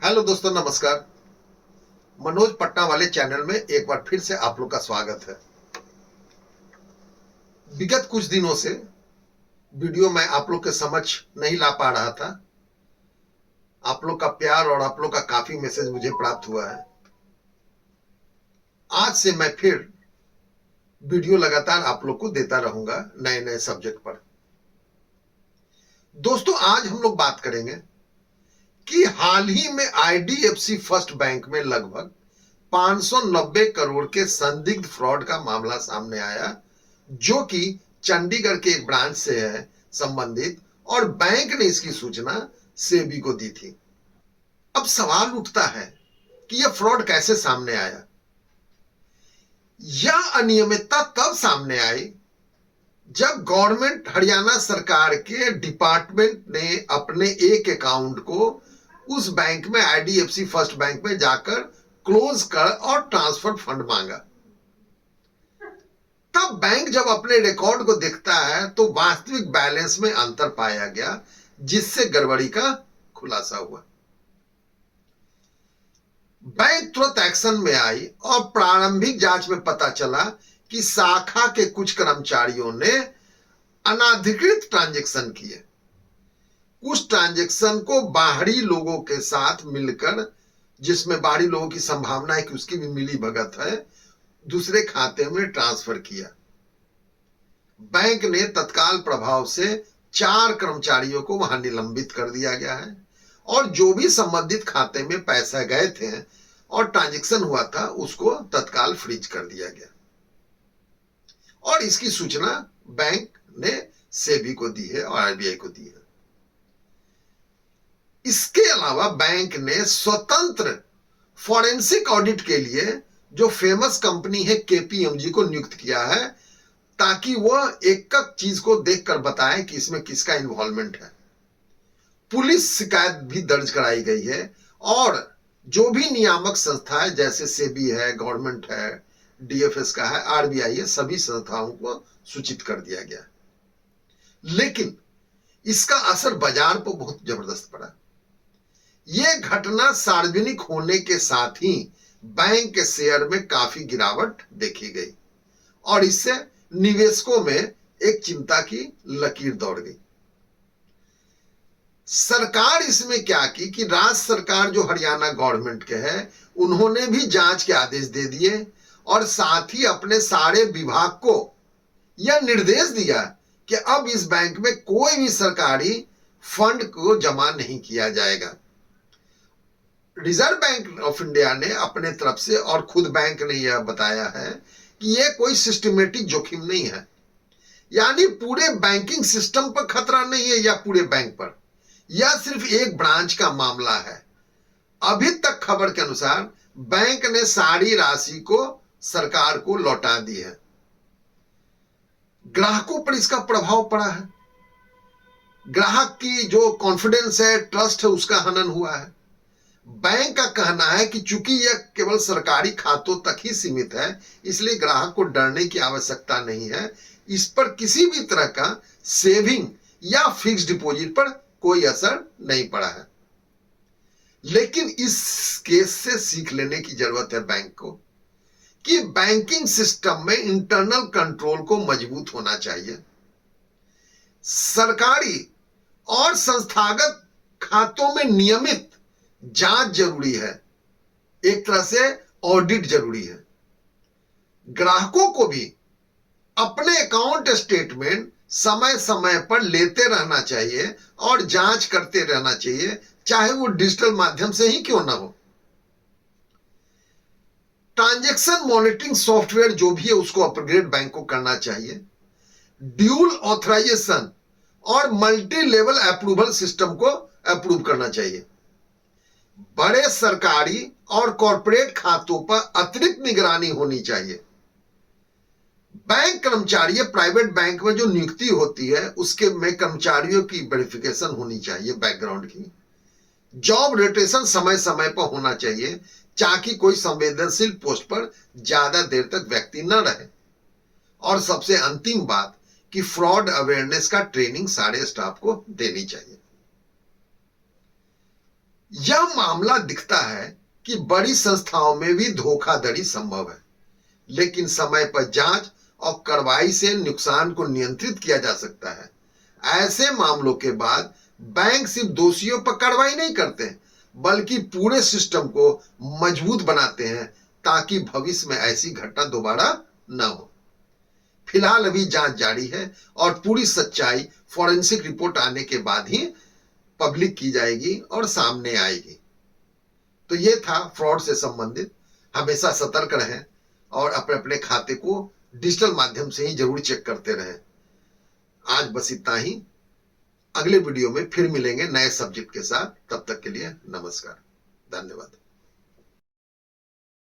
Hello दोस्तों, नमस्कार। मनोज पटना वाले चैनल में एक बार फिर से आप लोग का स्वागत है। विगत कुछ दिनों से वीडियो मैं आप लोग के समक्ष नहीं ला पा रहा था। आप लोग का प्यार और आप लोग का काफी मैसेज मुझे प्राप्त हुआ है। आज से मैं फिर वीडियो लगातार आप लोग को देता रहूंगा नए नए सब्जेक्ट पर। दोस्तों, आज हम लोग बात करेंगे कि हाल ही में आईडीएफसी फर्स्ट बैंक में लगभग 590 करोड़ के संदिग्ध फ्रॉड का मामला सामने आया, जो कि चंडीगढ़ के एक ब्रांच से है संबंधित, और बैंक ने इसकी सूचना सेबी को दी थी। अब सवाल उठता है कि यह फ्रॉड कैसे सामने आया। यह अनियमितता तब सामने आई जब गवर्नमेंट हरियाणा सरकार के डिपार्टमेंट ने अपने एक अकाउंट को उस बैंक में, आईडीएफसी फर्स्ट बैंक में जाकर क्लोज कर और ट्रांसफर फंड मांगा। तब बैंक जब अपने रिकॉर्ड को देखता है तो वास्तविक बैलेंस में अंतर पाया गया, जिससे गड़बड़ी का खुलासा हुआ। बैंक तुरंत एक्शन में आई और प्रारंभिक जांच में पता चला कि शाखा के कुछ कर्मचारियों ने अनाधिकृत ट्रांजैक्शन किए। कुछ ट्रांजैक्शन को बाहरी लोगों के साथ मिलकर, जिसमें बाहरी लोगों की संभावना है कि उसकी भी मिली भगत है, दूसरे खाते में ट्रांसफर किया। बैंक ने तत्काल प्रभाव से 4 कर्मचारियों को वहां निलंबित कर दिया गया है और जो भी संबंधित खाते में पैसा गए थे और ट्रांजैक्शन हुआ था उसको तत्काल फ्रीज कर दिया गया। और इसकी सूचना बैंक ने सेबी को दी है और आरबीआई को दी है। इसके अलावा बैंक ने स्वतंत्र फॉरेंसिक ऑडिट के लिए जो फेमस कंपनी है केपीएमजी को नियुक्त किया है, ताकि वह एक एक चीज को देखकर बताए कि इसमें किसका इन्वॉल्वमेंट है। पुलिस शिकायत भी दर्ज कराई गई है और जो भी नियामक संस्थाएं जैसे सेबी है, गवर्नमेंट है, डीएफएस का है, आरबीआई है, सभी संस्थाओं को सूचित कर दिया गया। लेकिन इसका असर बाजार पर बहुत जबरदस्त पड़ा। यह घटना सार्वजनिक होने के साथ ही बैंक के शेयर में काफी गिरावट देखी गई और इससे निवेशकों में एक चिंता की लकीर दौड़ गई। सरकार इसमें क्या की कि राज्य सरकार जो हरियाणा गवर्नमेंट के है, उन्होंने भी जांच के आदेश दे दिए और साथ ही अपने सारे विभाग को यह निर्देश दिया कि अब इस बैंक में कोई भी सरकारी फंड को जमा नहीं किया जाएगा। रिजर्व बैंक ऑफ इंडिया ने अपने तरफ से और खुद बैंक ने यह बताया है कि यह कोई सिस्टमेटिक जोखिम नहीं है, यानी पूरे बैंकिंग सिस्टम पर खतरा नहीं है या पूरे बैंक पर, यह सिर्फ एक ब्रांच का मामला है। अभी तक खबर के अनुसार बैंक ने सारी राशि को सरकार को लौटा दी है। ग्राहकों पर इसका प्रभाव पड़ा है। ग्राहक की जो कॉन्फिडेंस है, ट्रस्ट है, उसका हनन हुआ है। बैंक का कहना है कि चूंकि यह केवल सरकारी खातों तक ही सीमित है, इसलिए ग्राहक को डरने की आवश्यकता नहीं है। इस पर किसी भी तरह का सेविंग या फिक्स्ड डिपॉजिट पर कोई असर नहीं पड़ा है। लेकिन इस केस से सीख लेने की जरूरत है बैंक को कि बैंकिंग सिस्टम में इंटरनल कंट्रोल को मजबूत होना चाहिए। सरकारी और संस्थागत खातों में नियमित जांच जरूरी है, एक तरह से ऑडिट जरूरी है। ग्राहकों को भी अपने अकाउंट स्टेटमेंट समय समय पर लेते रहना चाहिए और जांच करते रहना चाहिए, चाहे वो डिजिटल माध्यम से ही क्यों ना हो। ट्रांजैक्शन मॉनिटरिंग सॉफ्टवेयर जो भी है उसको अपग्रेड बैंक को करना चाहिए। ड्यूल ऑथराइजेशन और मल्टी लेवल अप्रूवल सिस्टम को अप्रूव करना चाहिए। बड़े सरकारी और कॉर्पोरेट खातों पर अतिरिक्त निगरानी होनी चाहिए। बैंक कर्मचारी, प्राइवेट बैंक में जो नियुक्ति होती है उसके में कर्मचारियों की वेरिफिकेशन होनी चाहिए, बैकग्राउंड की। जॉब रोटेशन समय समय पर होना चाहिए ताकि कोई संवेदनशील पोस्ट पर ज्यादा देर तक व्यक्ति न रहे। और सबसे अंतिम बात कि फ्रॉड अवेयरनेस का ट्रेनिंग सारे स्टाफ को देनी चाहिए। यह मामला दिखता है कि बड़ी संस्थाओं में भी धोखाधड़ी संभव है, लेकिन समय पर जांच और कार्रवाई से नुकसान को नियंत्रित किया जा सकता है। ऐसे मामलों के बाद बैंक सिर्फ दोषियों पर कार्रवाई नहीं करते, बल्कि पूरे सिस्टम को मजबूत बनाते हैं ताकि भविष्य में ऐसी घटना दोबारा न हो। फिलहाल अभी जांच जारी है और पूरी सच्चाई फॉरेंसिक रिपोर्ट आने के बाद ही पब्लिक की जाएगी और सामने आएगी। तो ये था फ्रॉड से संबंधित। हमेशा सतर्क रहें और अपने अपने खाते को डिजिटल माध्यम से ही जरूर चेक करते रहें। आज बस इतना ही। अगले वीडियो में फिर मिलेंगे नए सब्जेक्ट के साथ। तब तक के लिए नमस्कार, धन्यवाद।